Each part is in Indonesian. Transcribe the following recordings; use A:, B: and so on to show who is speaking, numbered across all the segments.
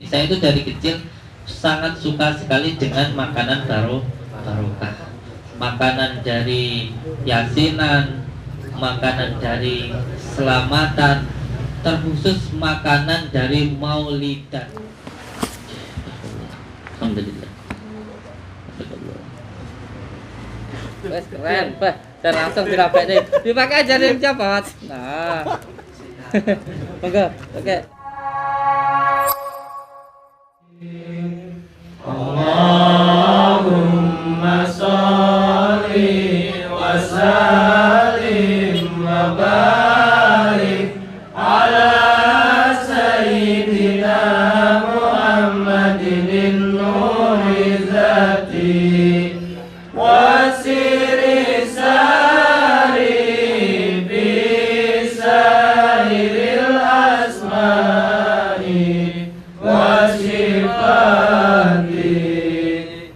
A: Saya itu dari kecil sangat suka sekali dengan makanan barokah. Makanan dari yasinan, makanan dari selamatan, terkhusus makanan dari maulidan. Alhamdulillah.
B: Wes keren, Pak. Dan langsung dirapek nih. Dipakai aja nih cepat. Nah. Monggo, oke.
C: Allahumma sholli wa sallim wa barik ala sayyidina Muhammadin nuri zati wa siri sari bi sairil asma'i wa sifati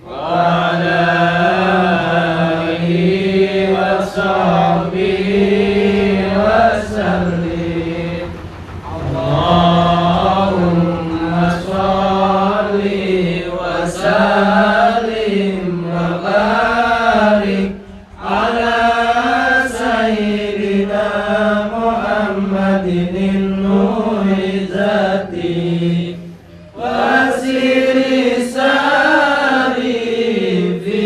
C: wa ala alihi wa sahbihi wa sallim. Allahumma sholli wa sallim wa barik ala sayyidina Muhammadin nuri zati wa siri sari fi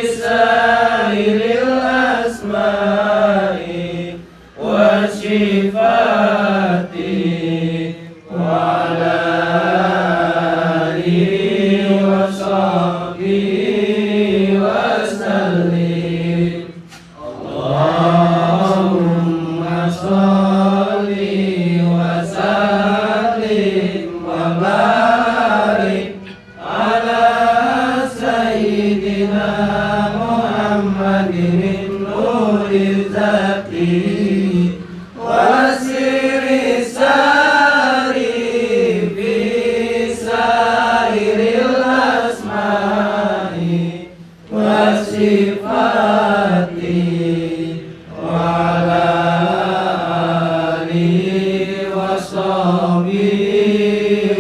C: sairil asma'i wa sifati wa ala alihi wa sahbihi wa sallim. Allahumma sholli wa sallim wa barik ala sayyidina Muhammadin nuri zati wa siri sari fi sairil asma'i wa sifati wa ala alihi wa sahbihi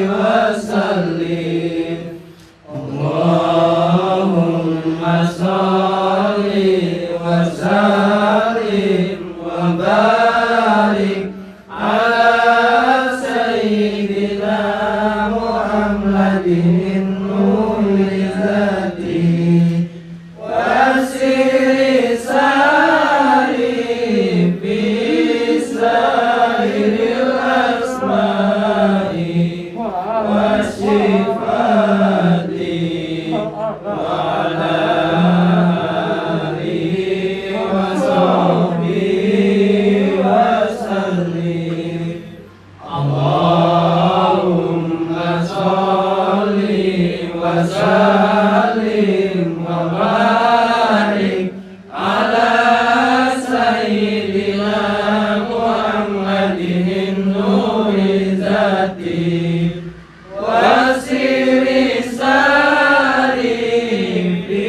C: wa sallim. Allahumma sholli wa sallim wa barik ala sayyidina Muhammadin nuri zati wa siri sari bi sairil asma'i wa sifati wa ala alihi wa sahbihi wa sallim. Allahumma sholli wa sallim wa barik ala sayyidina Muhammadin nuri zati wa siri sari bi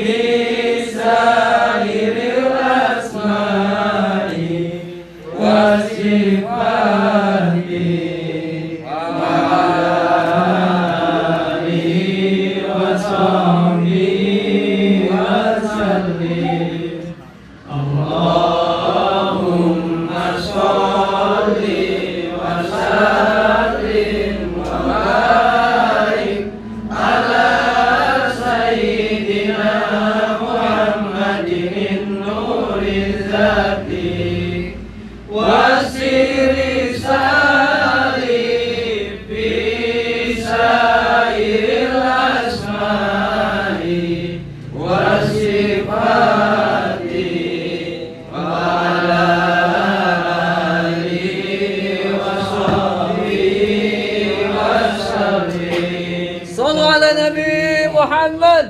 C: sairil asma'i wa sifati wa alihi wa sahbihi wa sallim. Allahumma sholli wa sallim wa barik ala sayyidina Muhammadin nuri zati wa siri sari bi sairil asma'i wa sifati wa ala alihi wa sahbihi wa sallim.
B: Sallu ala Nabi Muhammad.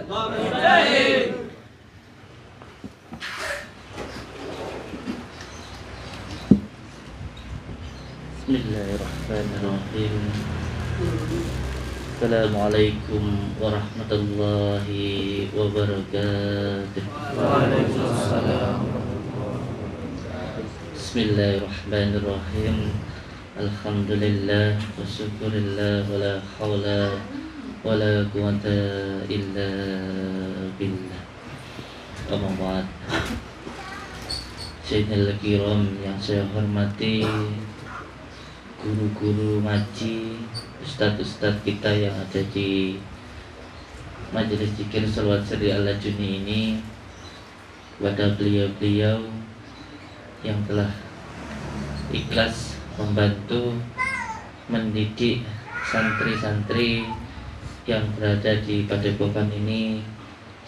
A: Bismillahirrahmanirrahim. Assalamualaikum warahmatullahi wabarakatuh.
C: Waalaikumsalam.
A: Bismillahirrahmanirrahim. Alhamdulillah wa syukurillah wa la hawla wa la quwata illa billah. Amma ba'd. Sayyidina kiram yang saya hormati, guru-guru ngaji, ustadz-ustadz kita yang ada di majelis zikir Sholawat Sirri Ala Juni ini, kepada beliau-beliau yang telah ikhlas membantu mendidik santri-santri yang berada di padepokan ini.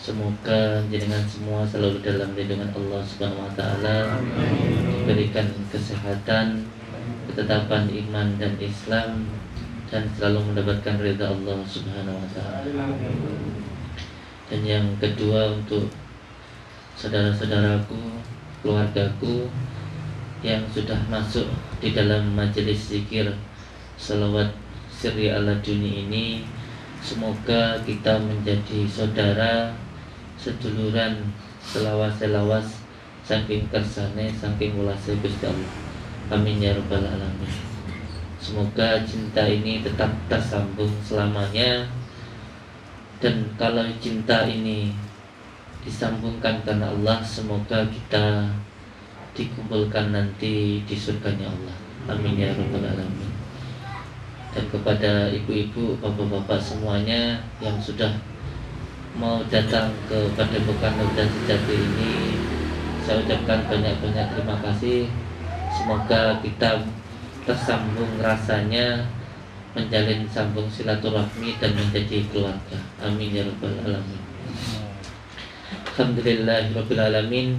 A: Semoga jenengan semua selalu dalam lindungan Allah Subhanahu wa taala, diberikan kesehatan, ketetapan iman dan Islam, dan selalu mendapatkan ridha Allah Subhanahu wa taala. Dan yang kedua, untuk saudara-saudaraku, keluargaku yang sudah masuk di dalam majelis zikir Sholawat Sirri Ala Juni ini, semoga kita menjadi saudara, seduluran, selawas-selawas, saking kersane, saking welase Gusti Allah. Amin ya rabbal alamin. Semoga cinta ini tetap tersambung selamanya, dan kalau cinta ini disambungkan karena Allah, semoga kita dikumpulkan nanti di surganya Allah. Amin ya rabbal alamin. Dan kepada ibu-ibu, bapak-bapak semuanya yang sudah mau datang ke padepokan Nurdan Sejati ini, saya ucapkan banyak-banyak terima kasih. Semoga kita tersambung rasanya, menjalin sambung silaturahmi dan menjadi keluarga. Amin ya rabbal alamin. Alhamdulillahirabbil alamin.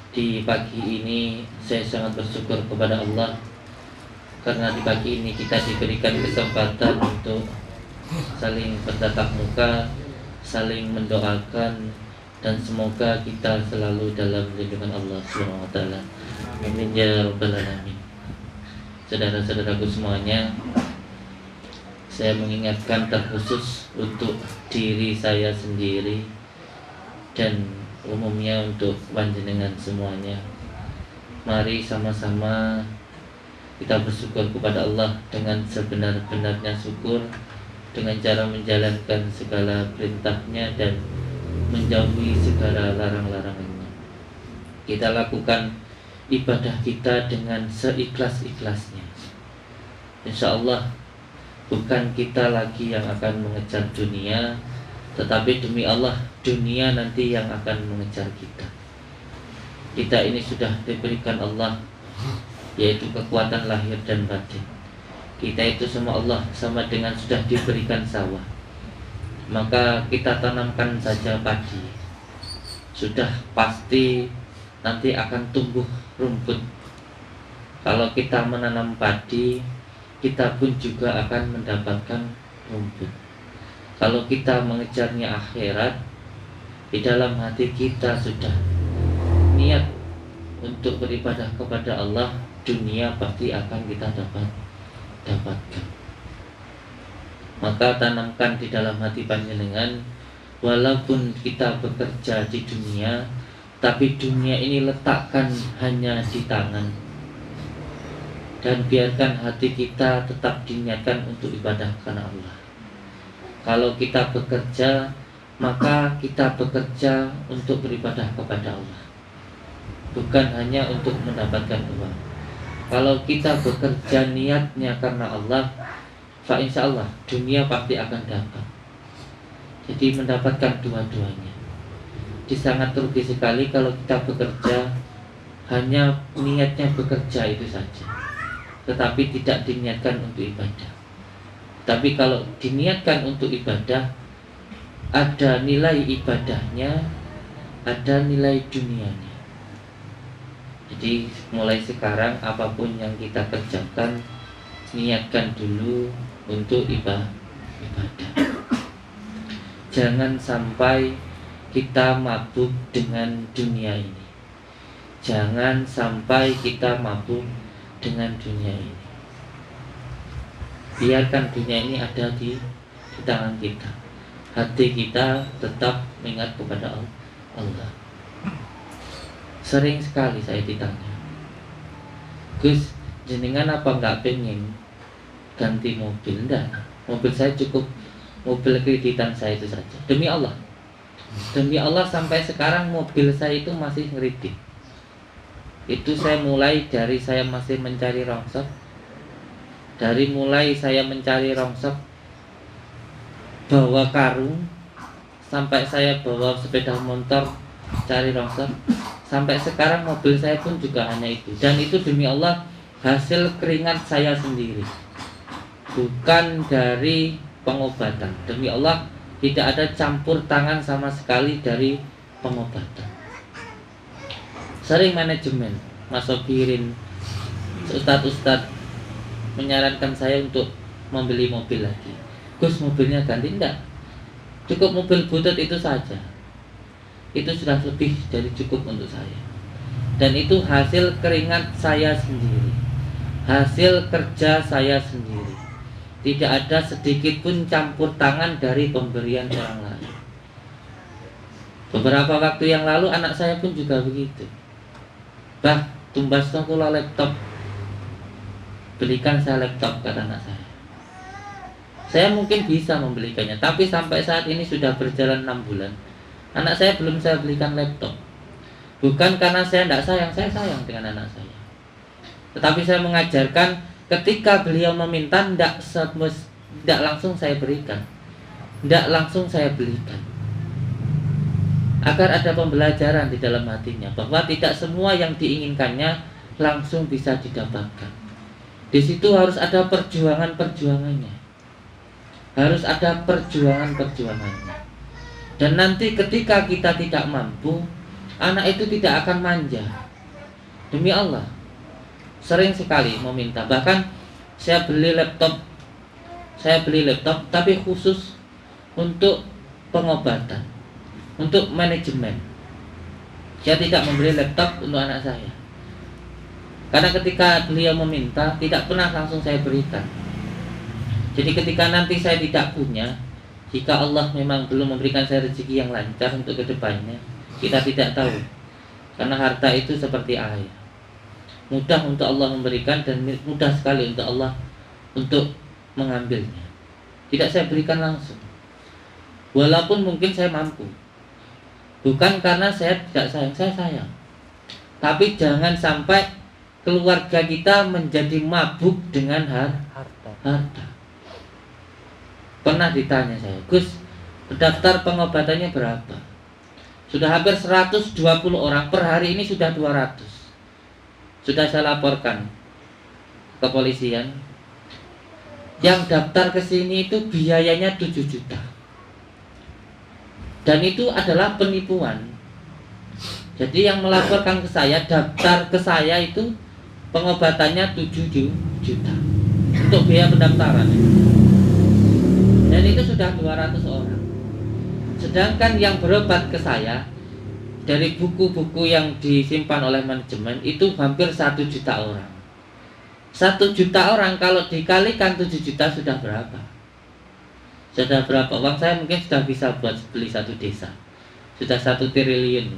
A: Di pagi ini saya sangat bersyukur kepada Allah, karena di pagi ini kita diberikan kesempatan untuk saling bertatap muka, saling mendoakan, dan semoga kita selalu dalam lindungan Allah Subhanahu wa taala. Amin ya rabbal alamin. Saudara-saudaraku semuanya, saya mengingatkan terkhusus untuk diri saya sendiri dan umumnya untuk panjenengan semuanya. Mari sama-sama kita bersyukur kepada Allah dengan sebenar-benarnya syukur, dengan cara menjalankan segala perintahnya dan menjauhi segala larang-larangannya. Kita lakukan ibadah kita dengan seikhlas-ikhlasnya. Insya Allah bukan kita lagi yang akan mengejar dunia, tetapi demi Allah, dunia nanti yang akan mengejar kita. Kita ini sudah diberikan Allah, yaitu kekuatan lahir dan batin. Kita itu sama Allah sama dengan sudah diberikan sawah. Maka kita tanamkan saja padi, sudah pasti nanti akan tumbuh rumput. Kalau kita menanam padi, kita pun juga akan mendapatkan rumput. Kalau kita mengejarnya akhirat, di dalam hati kita sudah niat untuk beribadah kepada Allah, dunia pasti akan kita dapatkan. Maka tanamkan di dalam hati panjenengan, walaupun kita bekerja di dunia, tapi dunia ini letakkan hanya di tangan, dan biarkan hati kita tetap diniatkan untuk ibadah karena Allah. Kalau kita bekerja, maka kita bekerja untuk beribadah kepada Allah, bukan hanya untuk mendapatkan uang. Kalau kita bekerja niatnya karena Allah, fa insya Allah dunia pasti akan dapat. Jadi mendapatkan dua-duanya. Jadi sangat rugi sekali kalau kita bekerja hanya niatnya bekerja itu saja, tetapi tidak diniatkan untuk ibadah. Tapi kalau diniatkan untuk ibadah, ada nilai ibadahnya, ada nilai dunianya. Jadi mulai sekarang apapun yang kita kerjakan, niatkan dulu untuk ibadah. Jangan sampai kita mabuk dengan dunia ini. Jangan sampai kita mabuk dengan dunia ini. Biarkan dunia ini ada di tangan kita. Hati kita tetap mengingat kepada Allah. Sering sekali saya ditanya, Gus, jenengan apa nggak pengen ganti mobil? Enggak, mobil saya cukup mobil kreditan saya itu saja. Demi Allah, sampai sekarang mobil saya itu masih kredit. Itu saya mulai dari saya masih mencari rongsok. Dari mulai saya mencari rongsok, bawa karung, sampai saya bawa sepeda motor cari rongsok, sampai sekarang mobil saya pun juga hanya itu. Dan itu demi Allah hasil keringat saya sendiri, bukan dari pengobatan. Demi Allah tidak ada campur tangan sama sekali dari pengobatan. Sering manajemen, Mas Sobirin, ustadz-ustadz menyarankan saya untuk membeli mobil lagi. Gus, mobilnya ganti? Enggak, cukup mobil butut itu saja. Itu sudah lebih dari cukup untuk saya. Dan itu hasil keringat saya sendiri, hasil kerja saya sendiri. Tidak ada sedikit pun campur tangan dari pemberian orang lain. Beberapa waktu yang lalu anak saya pun juga begitu. Bah, tumbas kula laptop, belikan saya laptop, kata anak saya. Saya mungkin bisa membelikannya, tapi sampai saat ini sudah berjalan 6 bulan. Anak saya belum saya belikan laptop. Bukan karena saya tidak sayang, saya sayang dengan anak saya. Tetapi saya mengajarkan ketika beliau meminta, tidak langsung saya berikan, tidak langsung saya belikan. Agar ada pembelajaran di dalam hatinya, bahwa tidak semua yang diinginkannya langsung bisa didapatkan. Di situ harus ada perjuangan-perjuangannya. Harus ada perjuangan-perjuangannya. Dan nanti ketika kita tidak mampu, anak itu tidak akan manja. Demi Allah, sering sekali meminta. Bahkan saya beli laptop tapi khusus untuk pengobatan, untuk manajemen. Saya tidak membeli laptop untuk anak saya, karena ketika beliau meminta, tidak pernah langsung saya berikan. Jadi ketika nanti saya tidak punya, jika Allah memang belum memberikan saya rezeki yang lancar untuk kedepannya, kita tidak tahu. Karena harta itu seperti air, mudah untuk Allah memberikan dan mudah sekali untuk Allah untuk mengambilnya. Tidak saya berikan langsung, walaupun mungkin saya mampu. Bukan karena saya tidak sayang, saya sayang. Tapi jangan sampai keluarga kita menjadi mabuk dengan harta. Pernah ditanya saya, Gus, daftar pengobatannya berapa? Sudah hampir 120 orang, per hari ini sudah 200. Sudah saya laporkan ke kepolisian. Yang daftar ke sini itu biayanya 7 juta. Dan itu adalah penipuan. Jadi yang melaporkan ke saya, daftar ke saya itu pengobatannya 7 juta untuk biaya pendaftaran. Dan itu sudah 200 orang. Sedangkan yang berobat ke saya, dari buku-buku yang disimpan oleh manajemen, itu hampir 1 juta orang. 1 juta orang kalau dikalikan 7 juta sudah berapa? Sudah berapa uang? Saya mungkin sudah bisa buat beli 1 desa. Sudah 1 triliun.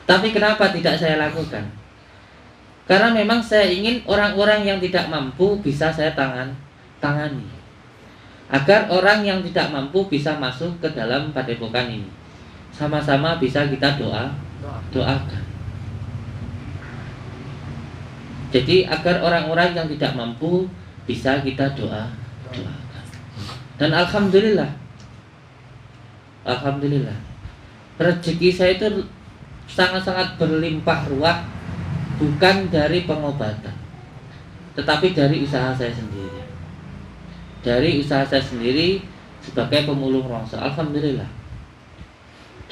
A: Tapi kenapa tidak saya lakukan? Karena memang saya ingin orang-orang yang tidak mampu bisa saya tangani, agar orang yang tidak mampu bisa masuk ke dalam padepokan ini. Sama-sama bisa kita doakan. Jadi agar orang-orang yang tidak mampu bisa kita doakan. Dan alhamdulillah, rezeki saya itu sangat-sangat berlimpah ruah, bukan dari pengobatan, tetapi dari usaha saya sendiri. Dari usaha saya sendiri sebagai pemulung rongsok, alhamdulillah.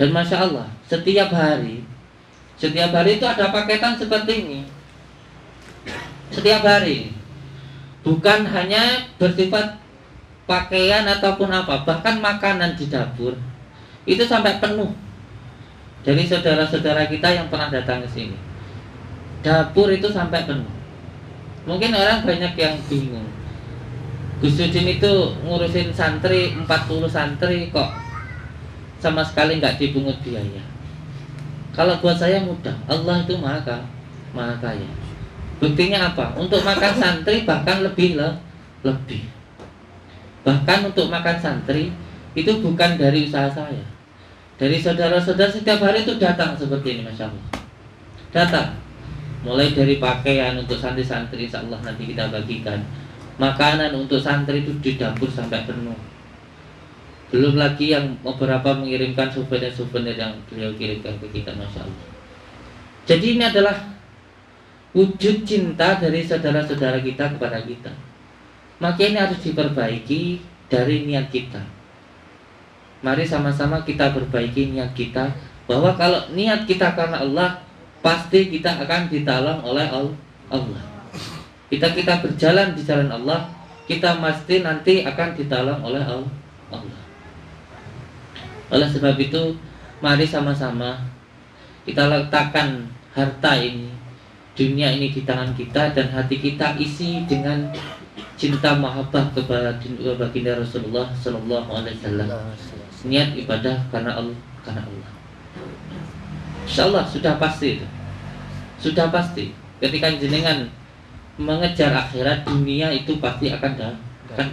A: Dan masya Allah, setiap hari itu ada paketan seperti ini. Setiap hari, bukan hanya bersifat pakaian ataupun apa, bahkan makanan di dapur itu sampai penuh. Dari saudara-saudara kita yang pernah datang ke sini, dapur itu sampai penuh. Mungkin orang banyak yang bingung, Gus Yudin itu ngurusin santri 40 santri kok sama sekali nggak dipungut biaya. Kalau buat saya mudah, Allah itu maha kaya. Buktinya apa? Untuk makan santri bahkan lebih. Bahkan untuk makan santri itu bukan dari usaha saya. Dari saudara-saudara setiap hari itu datang seperti ini, Masya Allah. Datang. Mulai dari pakaian untuk santri-santri, insya Allah nanti kita bagikan. Makanan untuk santri itu di dapur sampai penuh. Belum lagi yang beberapa mengirimkan souvenir-souvenir yang beliau kirimkan ke kita, Masya Allah. Jadi ini adalah wujud cinta dari saudara-saudara kita kepada kita. Maka ini harus diperbaiki dari niat kita. Mari sama-sama kita perbaiki niat kita, bahwa kalau niat kita karena Allah, pasti kita akan ditolong oleh Allah. Kita berjalan di jalan Allah, kita pasti nanti akan ditolong oleh Allah. Oleh sebab itu, mari sama-sama kita letakkan harta ini, dunia ini di tangan kita, dan hati kita isi dengan cinta mahabbah kepada baginda Rasulullah Sallallahu Alaihi Wasallam. Niat ibadah karena Allah. Insya Allah sudah pasti itu. Sudah pasti. Ketika jenengan mengejar akhirat, dunia itu pasti akan dapat.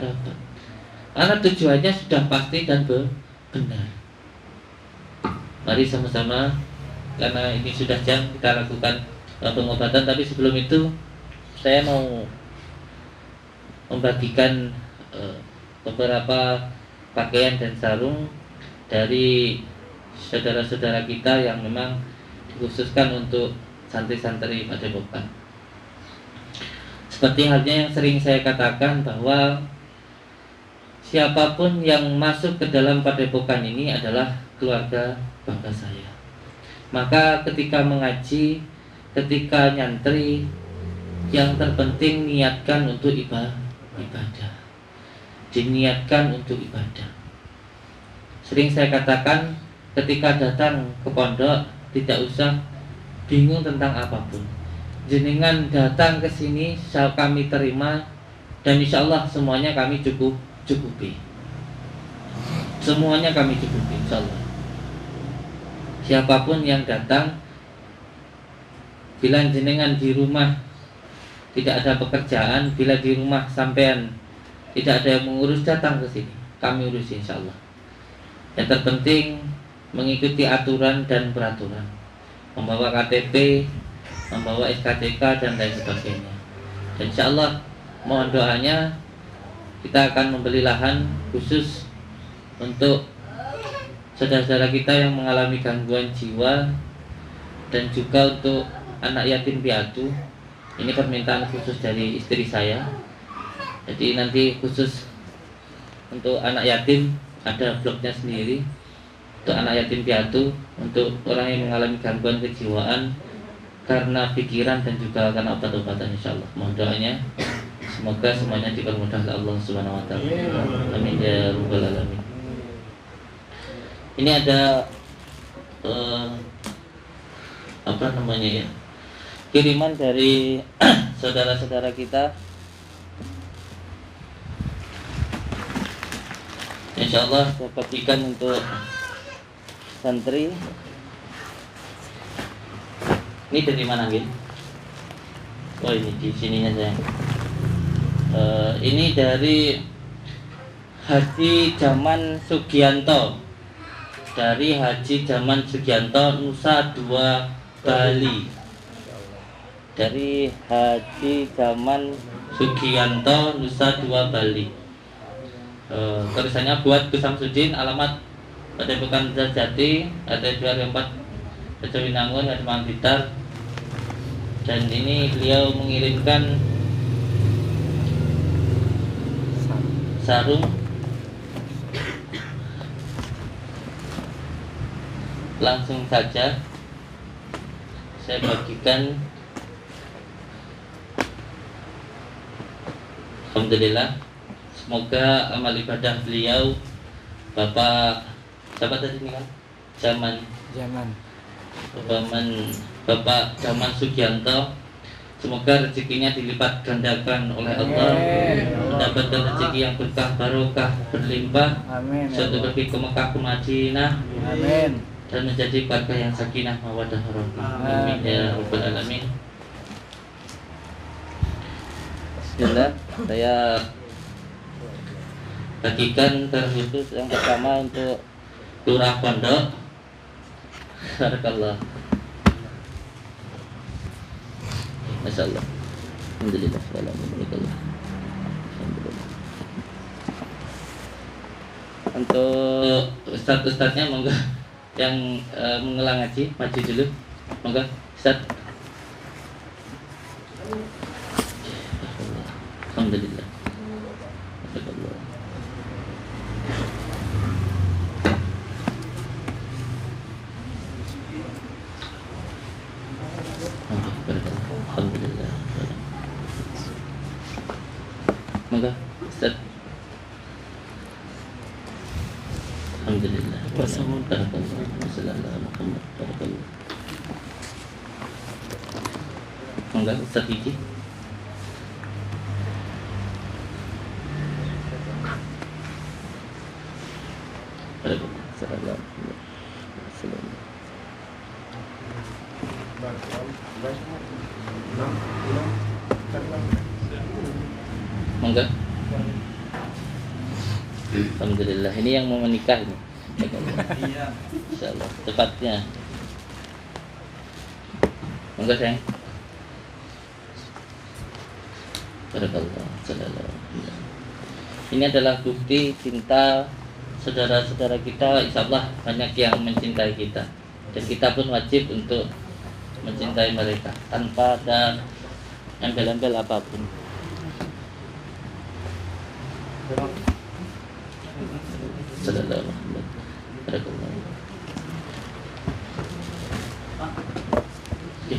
A: Karena tujuannya sudah pasti dan benar. Mari sama-sama, karena ini sudah jam, kita lakukan pengobatan. Tapi sebelum itu saya mau membagikan beberapa pakaian dan sarung dari saudara-saudara kita yang memang dikhususkan untuk santri-santri Padepokan. Seperti halnya yang sering saya katakan, bahwa siapapun yang masuk ke dalam Padepokan ini adalah keluarga bangga saya. Maka ketika mengaji, ketika nyantri, yang terpenting niatkan untuk ibadah. Diniatkan untuk ibadah. Sering saya katakan, ketika datang ke pondok, tidak usah bingung tentang apapun. Jenengan datang ke sini, kami terima, dan insya Allah semuanya kami cukupi. Semuanya kami cukupi, insya Allah. Siapapun yang datang, bila jenengan di rumah tidak ada pekerjaan, bila di rumah sampean tidak ada yang mengurus, datang ke sini, kami urus insya Allah. Yang terpenting mengikuti aturan dan peraturan, membawa KTP, membawa SKTK dan lain sebagainya. Dan insya Allah mohon doanya, kita akan membeli lahan khusus untuk saudara-saudara kita yang mengalami gangguan jiwa, dan juga untuk anak yatim piatu. Ini permintaan khusus dari istri saya. Jadi nanti khusus untuk anak yatim ada bloknya sendiri. Untuk anak yatim piatu, untuk orang yang mengalami gangguan kejiwaan karena pikiran dan juga karena obat-obatan, insyaallah. Mohon doanya, semoga semuanya dipermudah oleh Allah Subhanahu wa taala. Amin ya rabbal alamin. Ini ada kiriman dari saudara-saudara kita. Insya Allah saya bagikan untuk santri. Ini dari mana, Gin? Oh, ini di sininya saya. Ini dari Haji Jaman Sugianto. Dari Haji Jaman Sugianto, Nusa Dua, Bali. Dari Haji Jaman Sugianto, Nusa Dua, Bali. Tulisannya buat Gus Samsudin, alamat Padepokan Jati, RT 24 Kecewinangun, Kecamatan Blitar. Dan ini beliau mengirimkan sarung. Langsung saja saya bagikan. Alhamdulillah, semoga amal ibadah beliau, Bapak siapa tadi nih kan? Bapak Jaman Sugianto, semoga rezekinya dilipat gandakan oleh Allah, mendapatkan rezeki yang berkah, barokah, berlimpah, suatu pergi ke Mekah, ke Madinah, dan menjadi keluarga yang sakinah mawaddah warahmah. Amin ya rabbal alamin.
B: Bismillah, saya bagikan terkhusus yang pertama untuk Lurah Pondok. Barakallah. Masyaallah. Alhamdulillah. Alhamdulillah. Untuk ustadz-ustadznya monggo yang mengulang ngaji maju dulu. Monggo Ustadz. Alhamdulillah. Barakallah. Alhamdulillah. Monggo Ustaz. Alhamdulillah. Barakallah. Wassalamualaikum warahmatullahi. Monggo Ustaz Gigi. Monggo. Alhamdulillah, ini yang mau menikah ini. Insyaallah tepatnya. Monggo sayang. Barakallah. Ini adalah bukti cinta saudara-saudara kita, insyaallah banyak yang mencintai kita. Dan kita pun wajib untuk mencintai mereka tanpa ada embel-embel apapun. Sallallahu alaihi wasallam. Barakallah.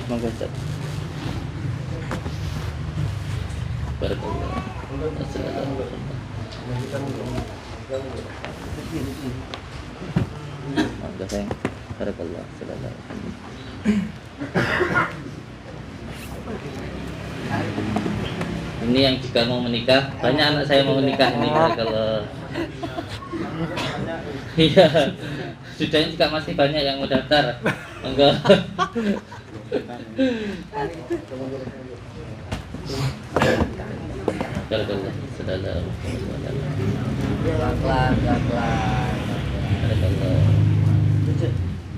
B: Monggo Ustaz. Barakallah. Assalamualaikum. Monggo sayang. Barakallah. Sallallahu alaihi wasallam. Ini yang juga mau menikah, banyak anak saya mau menikah ini kalau iya, sudahnya juga masih banyak yang mau daftar. Enggak. Barakallah. Sallallahu alaihi wasallam. Barakallah.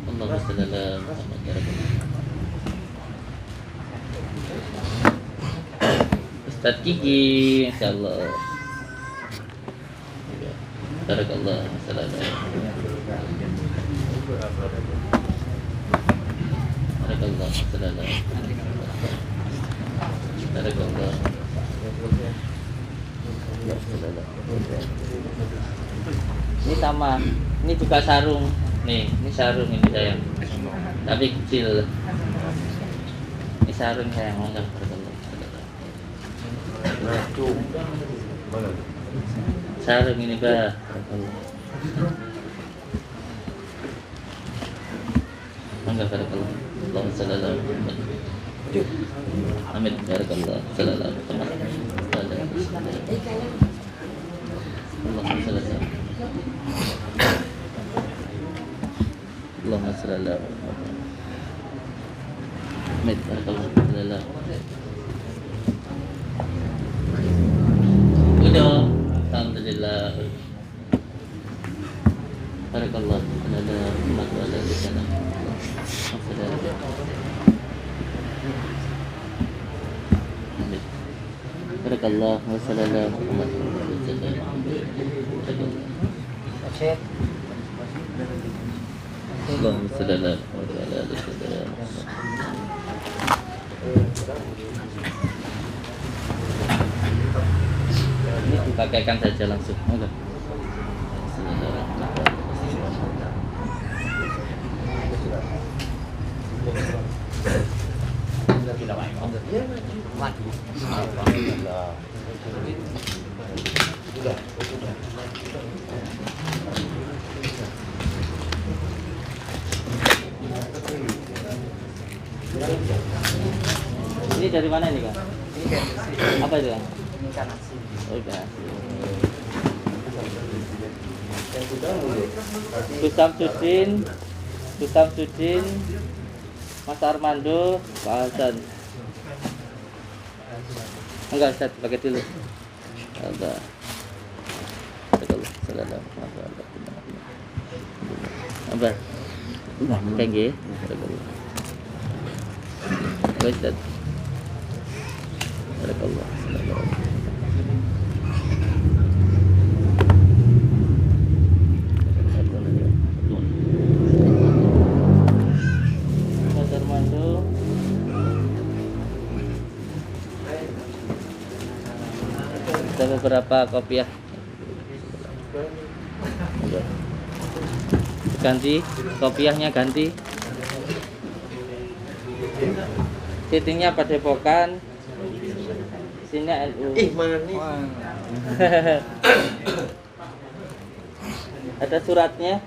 B: Allahumma shalli ala Muhammad. Ustaz Gigi, insyaallah. Barakallah. Barakallah. Barakallah. Ini sama, ini juga sarung. Nih, ini sarung ini sayang. Tapi kecil. Ini sarung sayang, enggak. Sarung ini Pak. Enggak, barakallah. Allahumma shalli ala Muhammad. Amin. Barakallah. Sallallahu alaihi wasallam. Allahumma shalli ala Allahumma shalli ala Muhammad. Amin. Barakallah. Sallallahu. Udah. Alhamdulillah. Barakallah. Ala Muhammad wa ala alihi wasallam. Barakallah wa sallallahu Muhammad wa ala alihi wasallam. Allahumma shalli ala Muhammad wa ala alihi wasallam. Ini dipakaikan saja langsung. Enggak. Ini dari mana ini Kak? Apa itu Kak? Oh, Gus Samsudin, Mas Armando, Pak Hasan. Enggak, Ustaz, pakai dulu. Allah. Sallallahu alaihi wasallam. Apa? Kayak gini. Enggak, Ustaz. Barakallah. Ada beberapa kopiah. Ganti kopiahnya, ganti. Titiknya Padepokan. Sini NU.
C: Mana nih?
B: Ada suratnya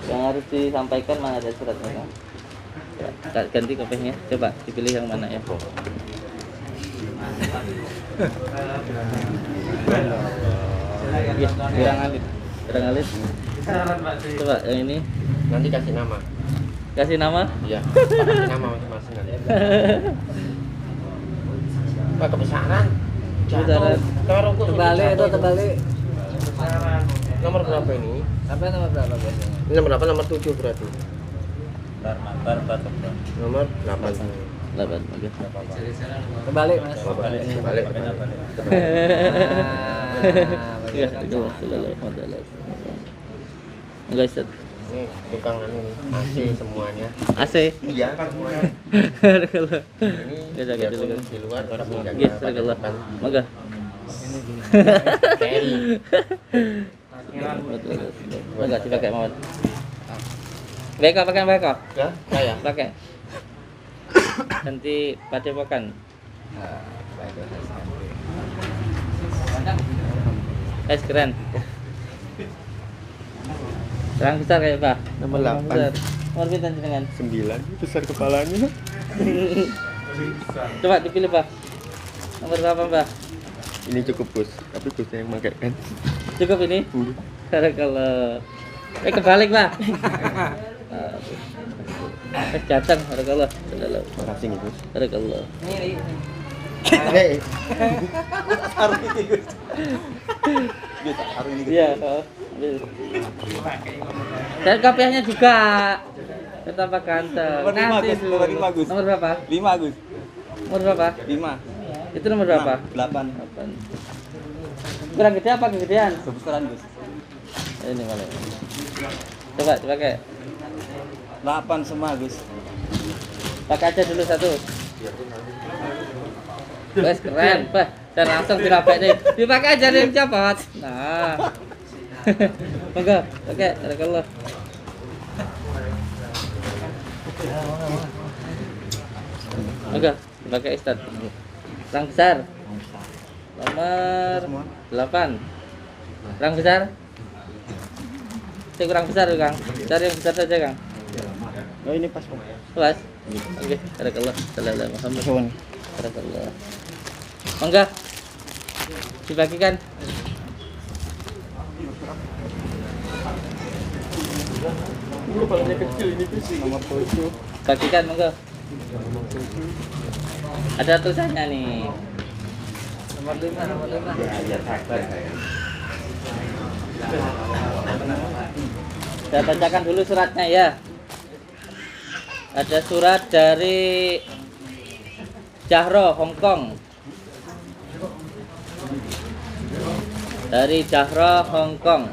B: yang harus disampaikan, mana ada suratnya? Ganti kopiahnya, coba dipilih yang mana ya. Kurang alit. Kurang alit. Coba yang ini.
C: Nanti kasih nama.
B: Kasih nama?
C: Iya. Kasih nama masing-masing nanti. Pak kebesaran.
B: Kebesaran.
D: Terbalik itu terbalik.
C: Nomor berapa ini?
D: Apa nomor berapa biasanya?
C: Ini nomor berapa? Nomor 7 berarti. Nomor 8.
B: 8. Oke.
D: Terbalik Mas.
C: Balik.
B: Ya, itu enggak, Ustaz.
C: Ini tukang anu nih, AC semuanya.
B: AC.
C: Iya.
B: Kalau
C: Ini
B: ya udah gitu dulu.
C: di luar tapi enggak
B: Yes, barakallah. Moga.
C: Carry.
B: Moga dipakai Muhammad. Beko pakai beko.
C: Ya, saya.
B: Pakai. Nanti Padepokan. Keren. Terang besar kayak Pak.
C: Nomor 8.
B: Besar. Nomor pinten jenengan?
C: 9 besar kepalanya.
B: Coba dipilih Pak. Nomor berapa Pak?
C: Ini cukup Gus, tapi Gusnya yang pakai kan.
B: Cukup ini? Barakallah. Kebalik Pak. Datang, barakallah.
C: Makasih nih Gus.
B: Barakallah.
C: Hei.
B: Iya, ambil. Dan kopiahnya juga. Betapa ganteng. Nanti dulu. Nomor berapa?
D: 5 Gus.
B: Nomor berapa?
D: 5.
B: Itu nomor berapa?
D: 8.
B: 8. Kurang gede apa kegedean?
D: Kebesaran Gus.
B: Ini malah. Coba dipakai.
D: 8 semua Gus.
B: Pakai aja dulu satu. Wes keren, Pak. Dan langsung dirapek deh. Dipakai aja yang cepat. Nah. Monggo, pakai. Barakallah. Monggo, dipakai Ustaz. Rang besar. Nomor 8. Rang besar. Kurang besar, Kang. Cari yang besar saja, Kang.
D: Oh ini pas Pak.
B: Pas. Oke, barakallah. Sallallahu alaihi wasallam. Barakallah. Monggo. Dibagikan.
D: Nomor 7.
B: Bagikan monggo. Ada tulisannya nih.
D: Nomor 5, nomor 5.
B: Saya bacakan dulu suratnya ya. Ada surat dari Jahro, Hong Kong. Dari Jahro, Hong Kong.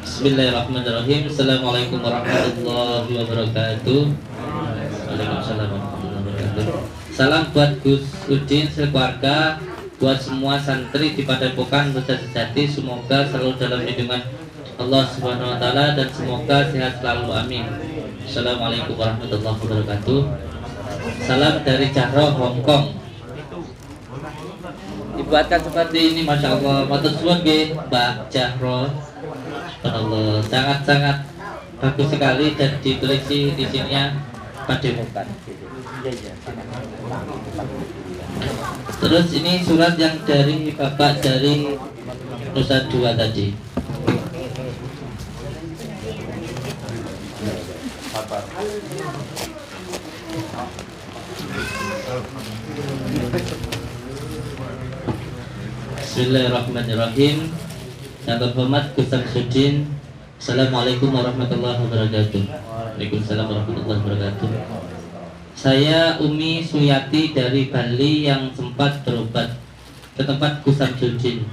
B: Bismillahirrahmanirrahim. Assalamualaikum warahmatullahi wabarakatuh. Waalaikumsalam warahmatullahi wabarakatuh. Salam buat Gus Udin sekeluarga, buat semua santri di Padepokan Nusa Sejati. Semoga selalu dalam lindungan Allah Subhanahu wa taala dan semoga sehat selalu, amin. Assalamualaikum warahmatullahi wabarakatuh. Salam dari Jahro, Hong Kong. Dibuatkan seperti ini, masya Allah. Matur suwun nggih, Mbak Jahro. Allah, sangat-sangat bagus sekali dan ditulis di sininya Padepokan. Terus ini surat yang dari Bapak dari Nusa Dua tadi. Bismillahirrahmanirrahim. Yang terhormat Gus Samsudin. Assalamualaikum warahmatullahi wabarakatuh. Waalaikumsalam warahmatullahi wabarakatuh. Saya Umi Suyati dari Bali yang sempat berobat ke tempat Gus Samsudin.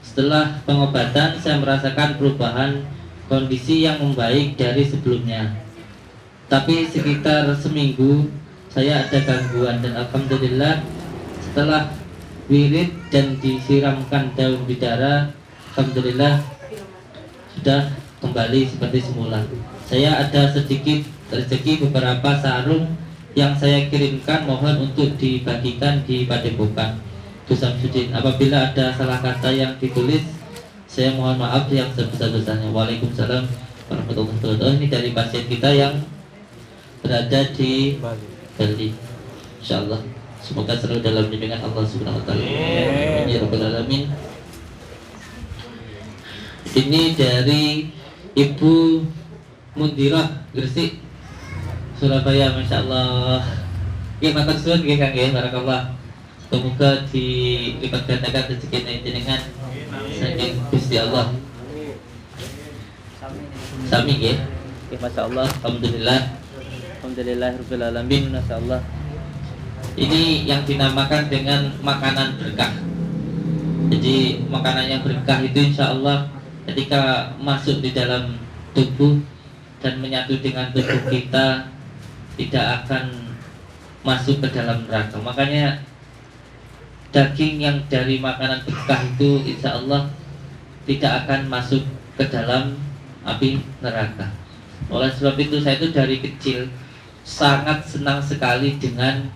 B: Setelah pengobatan saya merasakan perubahan kondisi yang membaik dari sebelumnya. Tapi sekitar seminggu saya ada gangguan dan alhamdulillah setelah wirid dan disiramkan daun bidara, alhamdulillah sudah kembali seperti semula. Saya ada sedikit rezeki beberapa sarung yang saya kirimkan, mohon untuk dibagikan di Padepokan Gus Samsudin. Apabila ada salah kata yang ditulis, saya mohon maaf yang sebesar-besarnya. Waalaikumsalam warahmatullahi wabarakatuh. Ini dari pasien kita yang berada di Bali. Insyaallah semoga selalu dalam bimbingan Allah Subhanahu wa taala. Ya rabbal alamin. Ini dari Ibu Mundirah Gresik, Surabaya, Masya Allah. Ya matur suwun nggih Kang nggih, barakallah. Semoga dilipat gandakan rezeki jenengan saking Gusti Allah. Sami nggih. Masya Allah, alhamdulillah. Alhamdulillahirabbil alamin, Masya Allah. Ini yang dinamakan dengan makanan berkah. Jadi makanan yang berkah itu insya Allah ketika masuk di dalam tubuh dan menyatu dengan tubuh kita tidak akan masuk ke dalam neraka. Makanya daging yang dari makanan berkah itu insya Allah tidak akan masuk ke dalam api neraka. Oleh sebab itu saya itu dari kecil sangat senang sekali dengan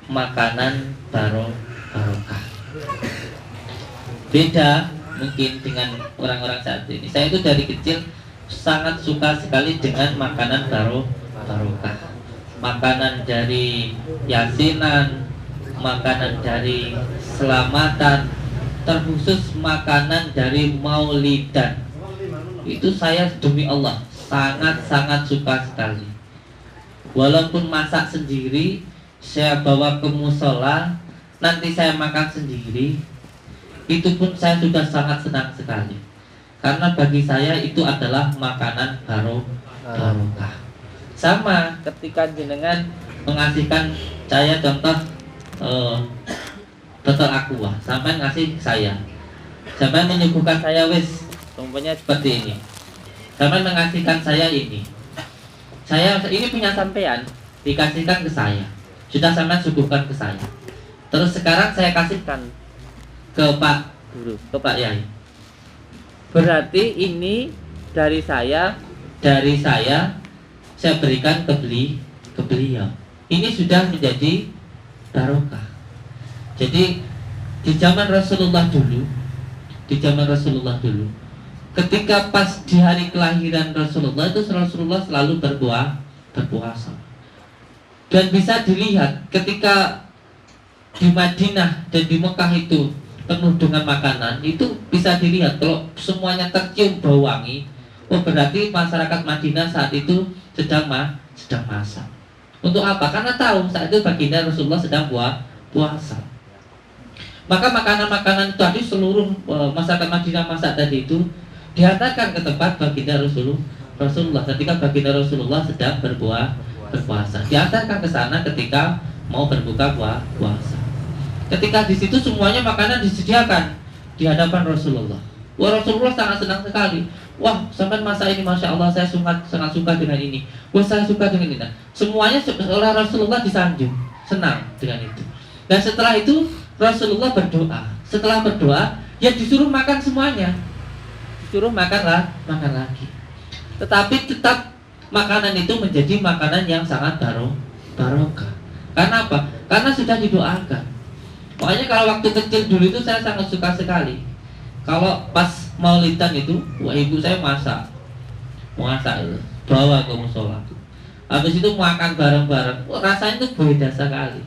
B: makanan barokah. Beda mungkin dengan orang-orang saat ini. Saya itu dari kecil sangat suka sekali dengan makanan barokah. Makanan dari yasinan, makanan dari selamatan, terkhusus makanan dari maulidan. Itu saya demi Allah sangat-sangat suka sekali. Walaupun masak sendiri, saya bawa ke musola, nanti saya makan sendiri, itu pun saya sudah sangat senang sekali. Karena bagi saya itu adalah makanan barokah. Sama ketika jenengan mengasihkan saya contoh botol aqua, sampai ngasih saya, sampai menyuguhkan saya wis, umpamanya seperti ini, sampai mengasihkan saya ini punya sampean, dikasihkan ke saya. Sudah sampean suguhkan ke saya. Terus sekarang saya kasihkan ke Pak Guru, ke Pak Yai. Berarti ini dari saya berikan ke beliau. Ini sudah menjadi barokah. Jadi di zaman Rasulullah dulu, ketika pas di hari kelahiran Rasulullah itu Rasulullah selalu berpuasa. Dan bisa dilihat ketika di Madinah dan di Mekah itu penuh dengan makanan, itu bisa dilihat kalau semuanya tercium bau wangi, oh berarti masyarakat Madinah saat itu sedang masak. Untuk apa? Karena tahu saat itu baginda Rasulullah sedang puasa. Maka makanan-makanan tadi seluruh masyarakat Madinah masak tadi itu dihantarkan ke tempat baginda Rasulullah ketika baginda Rasulullah sedang berpuasa. Diantarkan ke sana ketika mau berbuka puasa. Ketika di situ semuanya makanan disediakan di hadapan Rasulullah. Wah, Rasulullah sangat senang sekali. Wah, sampai masa ini Masya Allah saya sangat suka dengan ini. Wah, saya suka dengan ini. Semuanya oleh Rasulullah disanjung, senang dengan itu. Dan setelah itu Rasulullah berdoa. Setelah berdoa, ya disuruh makan semuanya. Disuruh makan lagi. Tetapi tetap makanan itu menjadi makanan yang sangat barokah. Karena apa? Karena sudah didoakan. Makanya kalau waktu kecil dulu itu saya sangat suka sekali. Kalau pas maulidan itu, wah ibu saya masak itu, bawa ke musola. Habis itu makan bareng-bareng. Wah, rasanya itu beda sekali.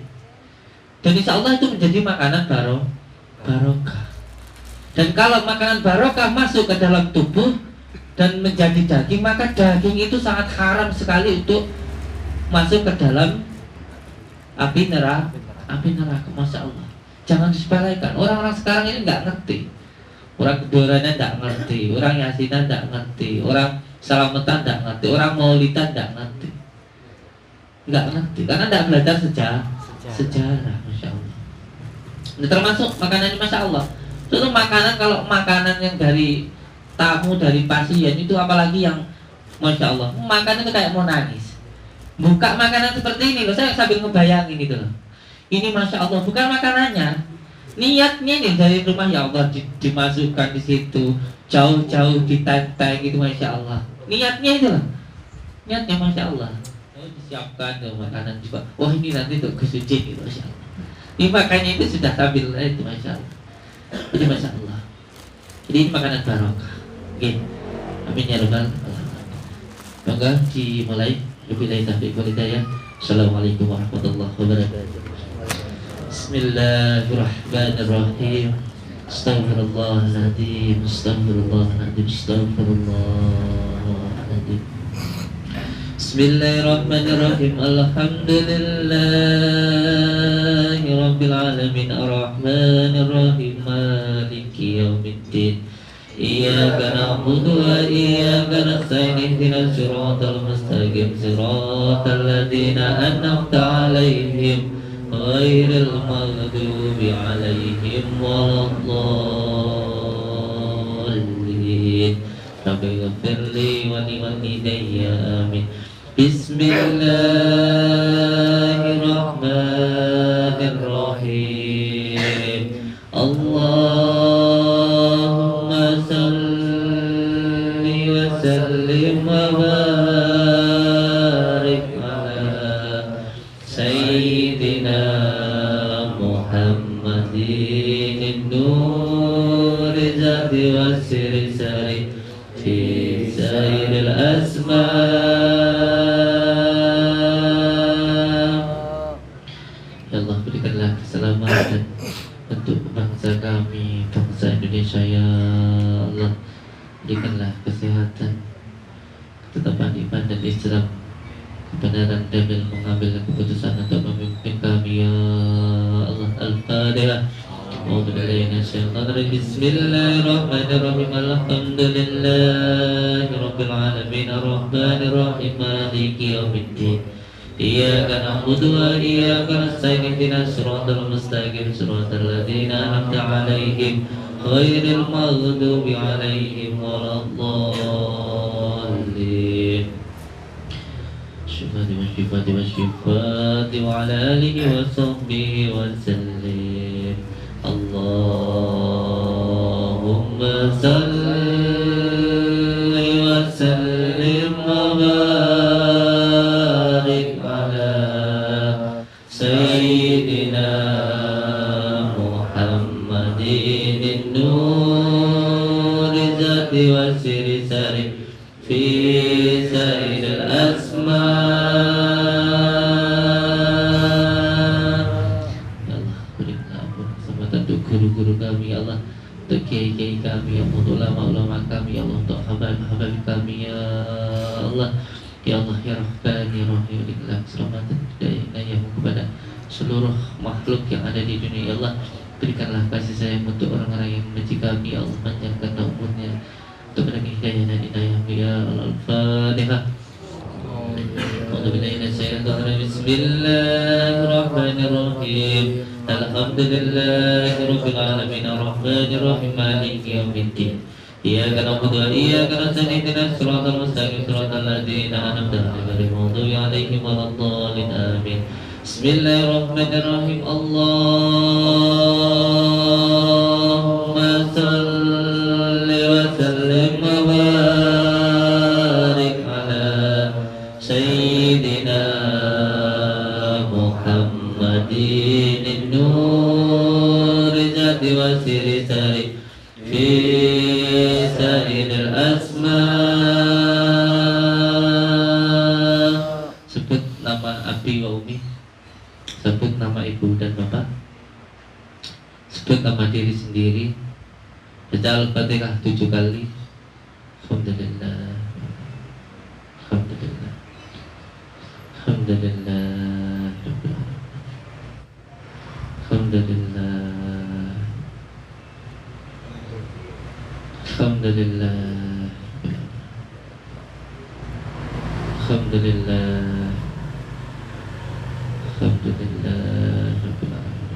B: Dan insya Allah itu menjadi makanan barokah. Dan kalau makanan barokah masuk ke dalam tubuh dan menjadi daging, maka daging itu sangat haram sekali untuk masuk ke dalam api
A: api neraka, masya Allah. Jangan disepelekan. Orang-orang sekarang ini nggak ngerti. Orang kedurannya nggak ngerti, orang yasinan nggak ngerti, orang selamatan nggak ngerti, orang maulidan nggak ngerti. Nggak ngerti karena nggak belajar sejarah, masya Allah. Ini termasuk makanannya, masya Allah. Itu makanan, kalau makanan yang dari tamu, dari pasien itu, apalagi yang masya Allah, makan itu kayak mau nangis. Buka makanan seperti ini loh, saya sambil ngebayangin gitu loh. Ini masya Allah, bukan makanannya, niatnya nih dari rumah, ya Allah, dimasukkan di situ, jauh-jauh ditenteng gitu, masya Allah. Niatnya itu loh, niatnya masya Allah. Disiapkan ke makanan juga. Wah, ini nanti untuk kesucian gitu, masya Allah. Ini makanya itu sudah sambil itu, masya Allah. Jadi masya Allah. Jadi ini makanan barokah. Oke, amin ya rabbal alamin. Maka dimulai. Wabillahi taufiq wal hidayah. Assalamualaikum warahmatullahi wabarakatuh. Bismillahirrahmanirrahim. Astaghfirullahaladzim. Astaghfirullahaladzim. Astaghfirullahaladzim. Bismillahirrahmanirrahim. Alhamdulillahi rabbil alamin. Arrahmanirrahim. Maliki yaumiddin. Iyyaka na'budu wa iyyaka nasta'in. Ihdinas siratal mustaqim. Siratal ladzina an'amta 'alaihim ghairil maghdubi 'alaihim waladdallin. Rabbi ighfirli wa liwalidayya amin. Bismillahirrahmanirrahim. Allahumma salli wa sallim wa barik ala Sayyidina Muhammadin nuri zati wa siri sari fi sairil Ya Allah, berikanlah keselamatan untuk bangsa kami, bangsa Indonesia, ya Allah. Berikanlah kesehatan, ketetapan iman dan Islam, kebenaran dalam mengambil keputusan untuk memimpin kami, ya Allah. Al-Fatihah. Bismillahirrahmanirrahim. Alhamdulillahi rabbil alamin. Arrahmanirrahim. Maliki yaumiddin. Iyyaka na'budu wa iyyaka nasta'in. Ihdinas siratal mustaqim. Siratal ladzina an'amta 'alaihim ghairil maghdubi 'alaihim waladdallin. Syifati wa ala alihi wa sahbihi wa sallim. Allahumma salli wa sallim wa barik ala Sayyidina Muhammadin nuri zati wa siri sari fi sairil asma. Ya Allah, berikanlah ampun kesempatan untuk guru-guru kami, ya Allah, untuk kiai-kiai kami, ya Allah, untuk ulama-ulama kami, ya Allah, untuk hamba-hamba kami, ya Allah. Ya Allah, ya Rahman, ya Rahim, berikanlah keselamatan hidayah kepada seluruh makhluk yang ada di dunia, ya Allah. Berikanlah kasih sayang untuk orang-orang yang membenci kami, ya Allah, panjangkan umurnya untuk beri hidayah dan hidayah, ya Allah. Al-Fatihah. Bismillahirrahmanirrahim. Alhamdulillahi rabbil alamin. Arrahmanirrahim. Maliki yaumiddin. Iyyaka na'budu wa iyyaka nasta'in. Ihdinas siratal mustaqim. Siratal ladzina an'amta 'alaihim ghairil maghdubi 'alaihim waladdallin. Amin. Bismillahirrahmanirrahim. Allahumma salli wa sallim wa barik ala Sayyidina Muhammadin nuri zati wa siri sari fi sairil asma. Sebut nama Abi wa Umi, sebut nama ibu dan bapak, sebut nama diri sendiri, baca Al-Fatihah 7 kali. Alhamdulillah, alhamdulillah, alhamdulillah. Alhamdulillah. Alhamdulillah. Alhamdulillah Rabbil alamin.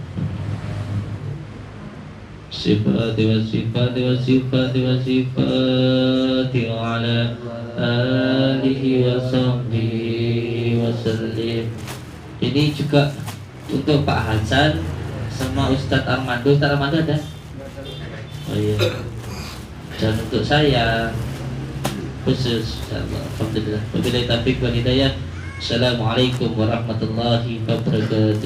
A: Sifati wa sifati wa sifati wa sifati wa ala alihi wa sahbihi wa sallim. Ini juga untuk Pak Hasan sama Ustadz Armando. Ustadz Armando ada? Oh iya. Dan untuk saya khusus, alhamdulillah. Wabillahi taufiq wal hidayah. Assalamualaikum warahmatullahi wabarakatuh.